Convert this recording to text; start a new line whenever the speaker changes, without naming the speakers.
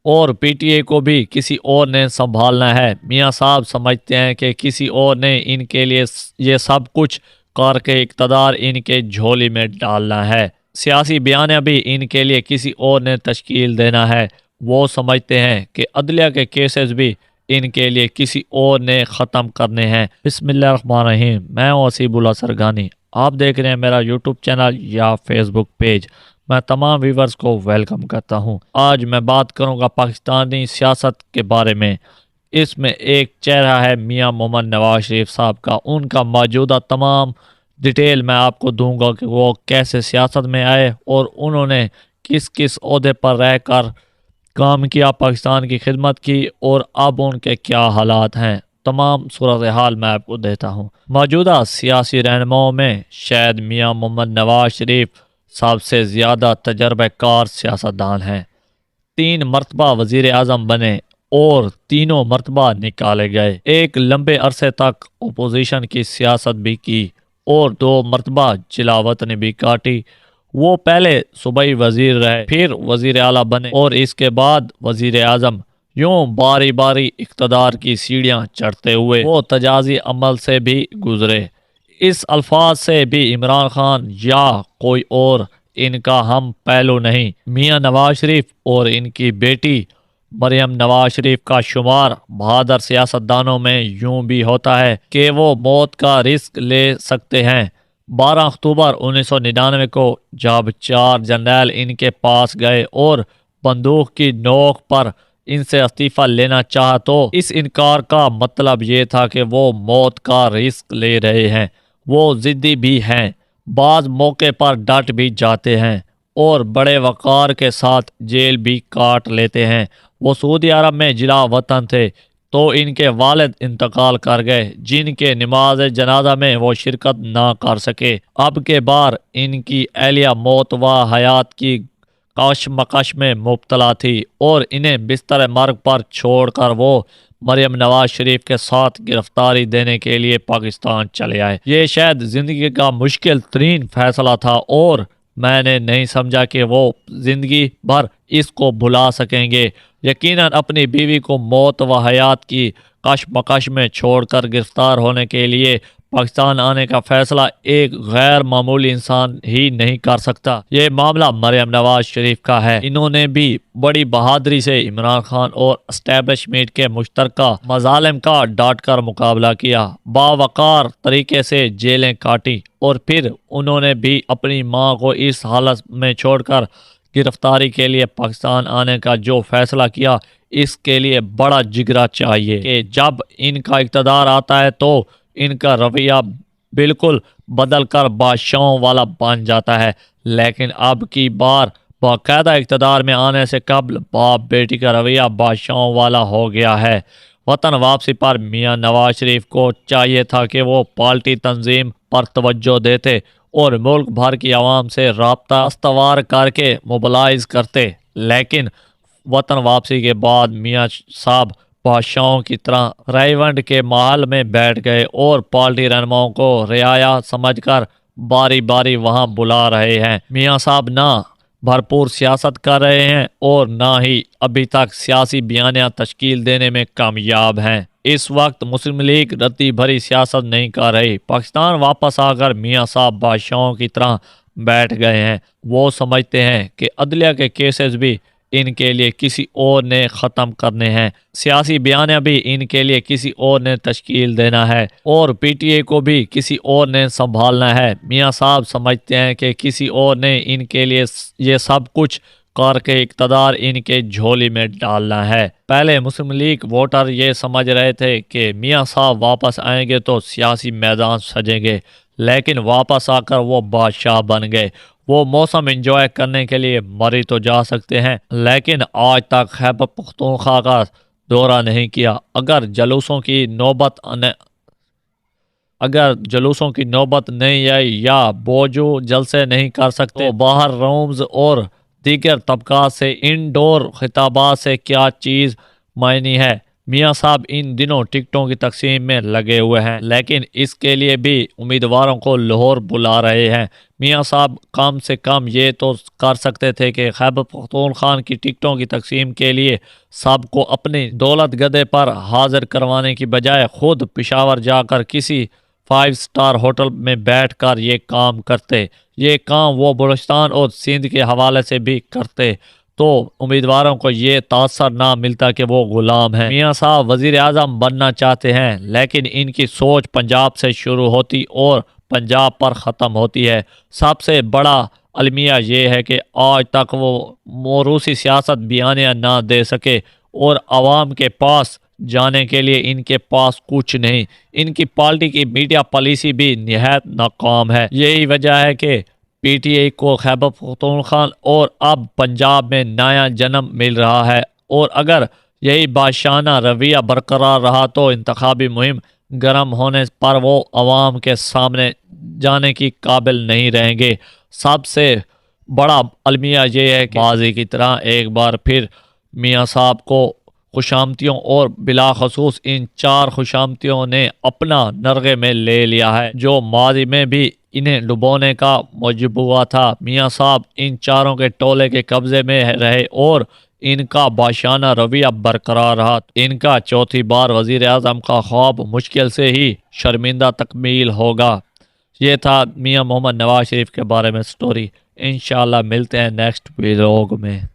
और पीटीए को भी किसी और ने संभालना है। मियां साहब समझते हैं कि किसी और ने इनके लिए ये सब कुछ करके इक़्तिदार इनके झोली में डालना है। सियासी बयानियां भी इनके लिए किसी और ने तश्कील देना है। वो समझते हैं कि अदलिया के केसेस भी इनके लिए किसी और ने ख़त्म करने हैं। बिस्मिल्लाहिर्रहमानिर्रहीम। मैं हूं वसीबुल्लाह सरगानी। आप देख रहे हैं मेरा यूट्यूब चैनल या फेसबुक पेज। मैं तमाम व्यूवर्स को वेलकम करता हूं। आज मैं बात करूंगा पाकिस्तानी सियासत के बारे में। इसमें एक चेहरा है मियां मोहम्मद नवाज शरीफ साहब का। उनका मौजूदा तमाम डिटेल मैं आपको दूंगा कि वो कैसे सियासत में आए और उन्होंने किस किस ओहदे पर रहकर काम किया, पाकिस्तान की खिदमत की और अब उनके क्या हालात हैं। तमाम सूरत हाल मैं आपको देता हूँ। मौजूदा सियासी रहनुमाओं में शायद मियां मोहम्मद नवाज शरीफ सबसे ज़्यादा तजर्बाकार सियासतदान हैं। 3 मरतबा वजीर आज़म बने और तीनों मरतबा निकाले गए। एक लंबे अरसे तक अपोजिशन की सियासत भी की और 2 मरतबा जिलावत ने भी काटी। वो पहले सूबाई वजीर रहे, फिर वजीर आला बने और इसके बाद वजीर आज़म। यूं बारी बारी इक़्तिदार की सीढ़ियां चढ़ते हुए वो तजाजी अमल से भी गुजरे। इस अल्फाज से भी इमरान खान या कोई और इनका हम पहलू नहीं। मियां नवाज शरीफ और इनकी बेटी मरियम नवाज शरीफ का शुमार बहादुर सियासतदानों में यूं भी होता है कि वो मौत का रिस्क ले सकते हैं। 12 अक्टूबर 1999 को जब 4 जनरल इनके पास गए और बंदूक की नोक पर इनसे इस्तीफा लेना चाहा तो इस इनकार का मतलब ये था कि वो मौत का रिस्क ले रहे हैं। वो जिद्दी भी हैं, बाज मौके पर डट भी जाते हैं और बड़े वक़ार के साथ जेल भी काट लेते हैं। वो सऊदी अरब में जिला वतन थे तो इनके वालिद इंतकाल कर गए, जिनके नमाज जनाजा में वो शिरकत ना कर सके। अब के बार इनकी एहलिया मौत व हयात की कशमकश में मुब्तला थी और इन्हें बिस्तर मर्ग पर छोड़कर वो मरियम नवाज शरीफ के साथ गिरफ्तारी देने के लिए पाकिस्तान चले आए। ये शायद जिंदगी का मुश्किल तरीन फैसला था और मैंने नहीं समझा कि वो जिंदगी भर इसको भुला सकेंगे। यकीनन अपनी बीवी को मौत व हयात की कशमकश में छोड़कर गिरफ्तार होने के लिए पाकिस्तान आने का फैसला एक गैर मामूली इंसान ही नहीं कर सकता। ये मामला मरियम नवाज शरीफ का है। इन्होंने भी बड़ी बहादुरी से इमरान खान और एस्टेब्लिशमेंट के मुश्तरका मजालिम का डांट कर मुकाबला किया, बावकार तरीके से जेलें काटी और फिर उन्होंने भी अपनी मां को इस हालत में छोड़कर गिरफ्तारी के लिए पाकिस्तान आने का जो फैसला किया, इसके लिए बड़ा जिगरा चाहिए कि जब इनका इक़्तिदार आता है तो इनका रवैया बिल्कुल बदल कर बादशाहों वाला बन जाता है। लेकिन अब की बार बाकायदा इक़्तिदार में आने से कबल बाप बेटी का रवैया बादशाहों वाला हो गया है। वतन वापसी पर मियां नवाज शरीफ को चाहिए था कि वो पार्टी तंजीम पर तवज्जो देते और मुल्क भर की आवाम से राब्ता अस्तवार करके मोबलाइज करते। लेकिन वतन वापसी के बाद मियां साहब बादशाहों की तरह रायवंड के महल में बैठ गए और पार्टी रहनुमाओं को रियाया समझकर बारी बारी वहां बुला रहे हैं। मियां साहब ना भरपूर सियासत कर रहे हैं और ना ही अभी तक सियासी बयानियां तश्कील देने में कामयाब हैं। इस वक्त मुस्लिम लीग रद्दी भरी सियासत नहीं कर रही। पाकिस्तान वापस आकर मियां साहब बादशाहों की तरह बैठ गए हैं। वो समझते हैं कि अदलिया के केसेस भी इनके लिए किसी और ने ख़त्म करने हैं। सियासी बयानियां भी इनके लिए किसी और ने तश्कील देना है और पीटीए को भी किसी और ने संभालना है। मियां साहब समझते हैं कि किसी और ने इनके लिए ये सब कुछ करके इक़्तिदार इनके झोली में डालना है। पहले मुस्लिम लीग वोटर ये समझ रहे थे कि मियां साहब वापस आएंगे तो सियासी मैदान सजेंगे, लेकिन वापस आकर वो बादशाह बन गए। वो मौसम एंजॉय करने के लिए मरी तो जा सकते हैं, लेकिन आज तक खैबर पख्तूनख्वा का दौरा नहीं किया। अगर जलूसों की नौबत नहीं आई या बोझो जलसे नहीं कर सकते तो बाहर रूम्स और दीगर तबका से इंडोर खिताबात से क्या चीज़ मायनी है। मियाँ साहब इन दिनों टिकटों की तकसीम में लगे हुए हैं, लेकिन इसके लिए भी उम्मीदवारों को लाहौर बुला रहे हैं। मियाँ साहब कम से कम ये तो कर सकते थे कि खैबर पख्तूनख्वा की टिकटों की तकसीम के लिए सबको अपनी दौलत गधे पर हाजिर करवाने की बजाय खुद पिशावर जाकर किसी 5 स्टार होटल में बैठकर ये काम करते। ये काम वो बलूचिस्तान और सिंध के हवाले से भी करते तो उम्मीदवारों को ये तासर ना मिलता कि वो गुलाम हैं। मियाँ साहब वजीर आजम बनना चाहते हैं, लेकिन इनकी सोच पंजाब से शुरू होती और पंजाब पर ख़त्म होती है। सबसे बड़ा अलमिया ये है कि आज तक वो मोरूसी सियासत बयानियाँ ना दे सके और आवाम के पास जाने के लिए इनके पास कुछ नहीं। इनकी पार्टी की मीडिया पॉलिसी भी निहायत नाकाम है। यही वजह है कि पीटीआई को खैबर पख्तूनख्वा और अब पंजाब में नया जन्म मिल रहा है, और अगर यही बादशाहाना रवैया बरकरार रहा तो इंतखाबी मुहिम गर्म होने पर वो अवाम के सामने जाने की काबिल नहीं रहेंगे। सबसे बड़ा अलमिया ये है कि माजी की तरह एक बार फिर मियाँ साहब को खुशामतियों और बिलाखसूस इन 4 खुशामतियों ने अपना नरगे में ले लिया है, जो माजी में भी इन्हें डुबोने का मजबूर था। मियाँ साहब इन चारों के टोले के कब्जे में रहे और इनका बादशाहाना रवैया बरकरार रहा। इनका चौथी बार वजीर आजम का ख्वाब मुश्किल से ही शर्मिंदा तकमील होगा। ये था मियाँ मोहम्मद नवाज शरीफ के बारे में स्टोरी। इंशाल्लाह मिलते हैं नेक्स्ट व्लॉग में।